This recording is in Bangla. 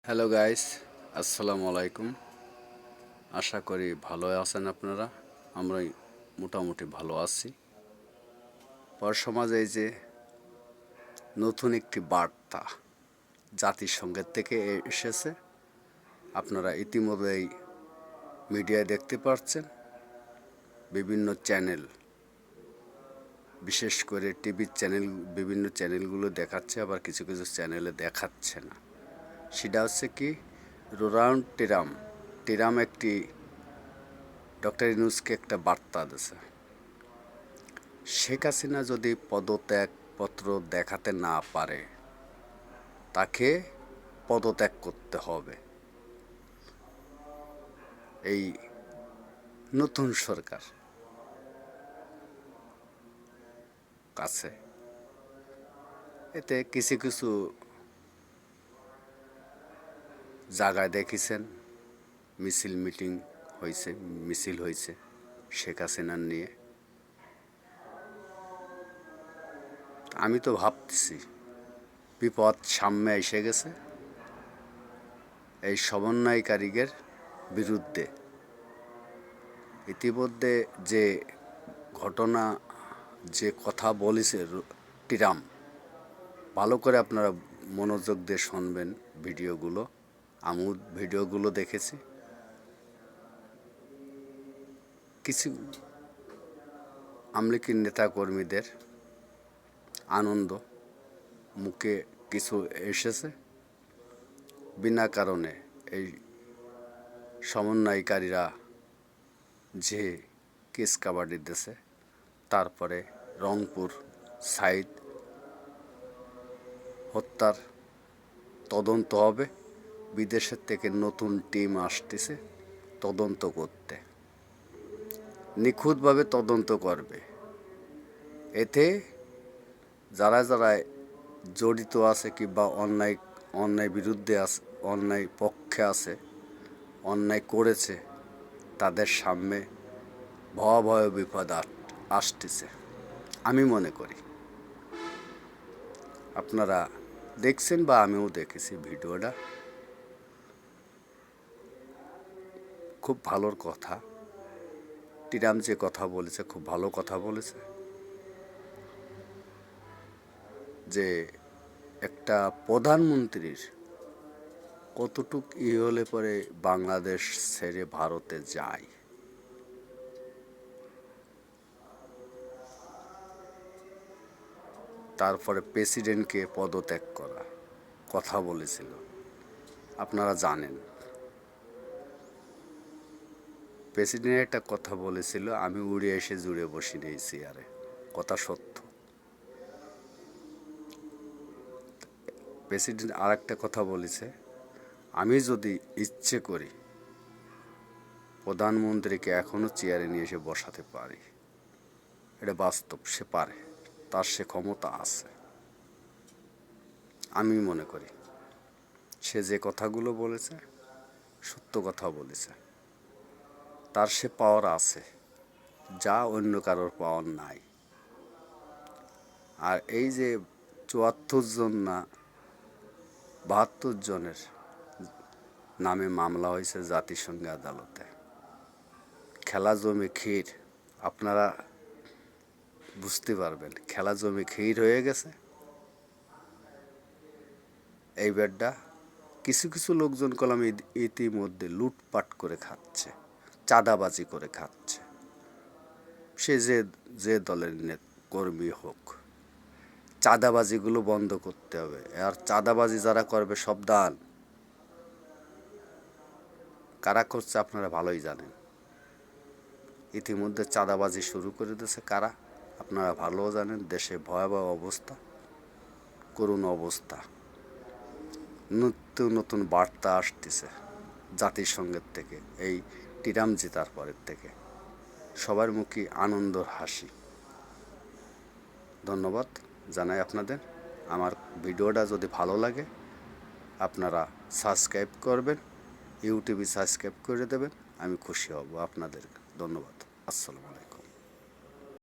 হ্যালো গাইস, আসসালামু আলাইকুম। আশা করি ভালো আছেন আপনারা। আমরা মোটামুটি ভালো আছি। পর সমাজে এই যে নতুন একটি বার্তা জাতিসংঘের থেকে এসেছে, আপনারা ইতিমধ্যেই মিডিয়ায় দেখতে পাচ্ছেন। বিভিন্ন চ্যানেল, বিশেষ করে টিভির চ্যানেল, বিভিন্ন চ্যানেলগুলো দেখাচ্ছে, আবার কিছু কিছু চ্যানেলে দেখাচ্ছে না। সেটা হচ্ছে কি, রোনাল্ড টিরাম একটি ডক্টর ইউনূসকে একটা বার্তা দিয়েছে। শেখ হাসিনা যদি পদত্যাগপত্র দেখাতে না পারে, তাকে পদত্যাগ করতে হবে। এই নতুন সরকার কাছে এতে কিছু কিছু জায়গায় দেখেছেন মিছিল হয়েছে শেখ হাসিনার নিয়ে। আমি তো ভাবতেছি বিপদ সামনে এসে গেছে এই সমন্বয়কারীদের বিরুদ্ধে। ইতিমধ্যে যে ঘটনা, যে কথা বলেছে টিরাম, ভালো করে আপনারা মনোযোগ দিয়ে শুনবেন ভিডিওগুলো। আমিও ভিডিওগুলো দেখেছি। কিছু আমলিকির নেতাকর্মীদের আনন্দ মুখে কিছু এসেছে, বিনা কারণে এই সমন্বয়কারীরা যে কেস কাবাডি দিয়েছে, তারপরে রংপুর সাইদ হত্যার তদন্ত হবে। বিদেশের থেকে নতুন টিম আসতেছে তদন্ত করতে, নিখুঁতভাবে তদন্ত করবে। এতে যারা যারা জড়িত আছে কিংবা অন্যায় বিরুদ্ধে আছে, অন্যায় পক্ষে আছে, অন্যায় করেছে, তাদের সামনে ভয়াবহ বিপদ আসতেছে আমি মনে করি। আপনারা দেখছেন বা আমিও দেখেছি ভিডিওটা। খুব ভালোর কথা, টিরাম যে কথা বলেছে খুব ভালো কথা বলেছে, যে একটা প্রধানমন্ত্রীর কতটুক হলে পরে বাংলাদেশ ছেড়ে ভারতে যায়। তারপরে প্রেসিডেন্টকে পদত্যাগ করা কথা বলেছিল, আপনারা জানেন। প্রেসিডেন্ট একটা কথা বলেছিল, আমি উড়ে এসে জুড়ে বসে নিয়েছি, আরে কথা সত্য। প্রেসিডেন্ট আর একটা কথা বলেছে, আমি যদি ইচ্ছে করি প্রধানমন্ত্রীকে এখনও চেয়ারে নিয়ে এসে বসাতে পারি। এটা বাস্তব, সে পারে, তার সে ক্ষমতা আছে। আমি মনে করি সে যে কথাগুলো বলেছে সত্য কথা বলেছে, তার সে পাওয়ার আছে যা অন্য কারোর পাওয়ার নাই। আর এই যে ৭৪ জন না ৭২ জনের নামে মামলা হয়েছে জাতিসংঘ আদালতে, খেলা জমি ক্ষীর, আপনারা বুঝতে পারবেন খেলা জমি ক্ষীর হয়ে গেছে। এই বেডটা কিছু কিছু লোকজন কলম ইতিমধ্যে লুটপাট করে খাচ্ছে, চাঁদাবাজি করে খাচ্ছে। সে যে দলের কর্মী হোক, চাঁদাবাজিগুলো বন্ধ করতে হবে। আর চাঁদাবাজি যারা করবে সাবধান, কারা করছে আপনারা ভালোই জানেন। ইতিমধ্যে চাঁদাবাজি শুরু করে দিয়েছে কারা, আপনারা ভালোও জানেন। দেশে ভয়াবহ অবস্থা, করুণ অবস্থা। নতুন নতুন বার্তা আসতেছে জাতিসংঘের থেকে, এই টিরাম জেতার পরের থেকে সবার মুখে আনন্দর হাসি। ধন্যবাদ জানাই আপনাদের। আমার ভিডিওটা যদি ভালো লাগে আপনারা সাবস্ক্রাইব করবেন, ইউটিউবে সাবস্ক্রাইব করে দেবেন, আমি খুশি হব আপনাদের। ধন্যবাদ। আসসালামু আলাইকুম।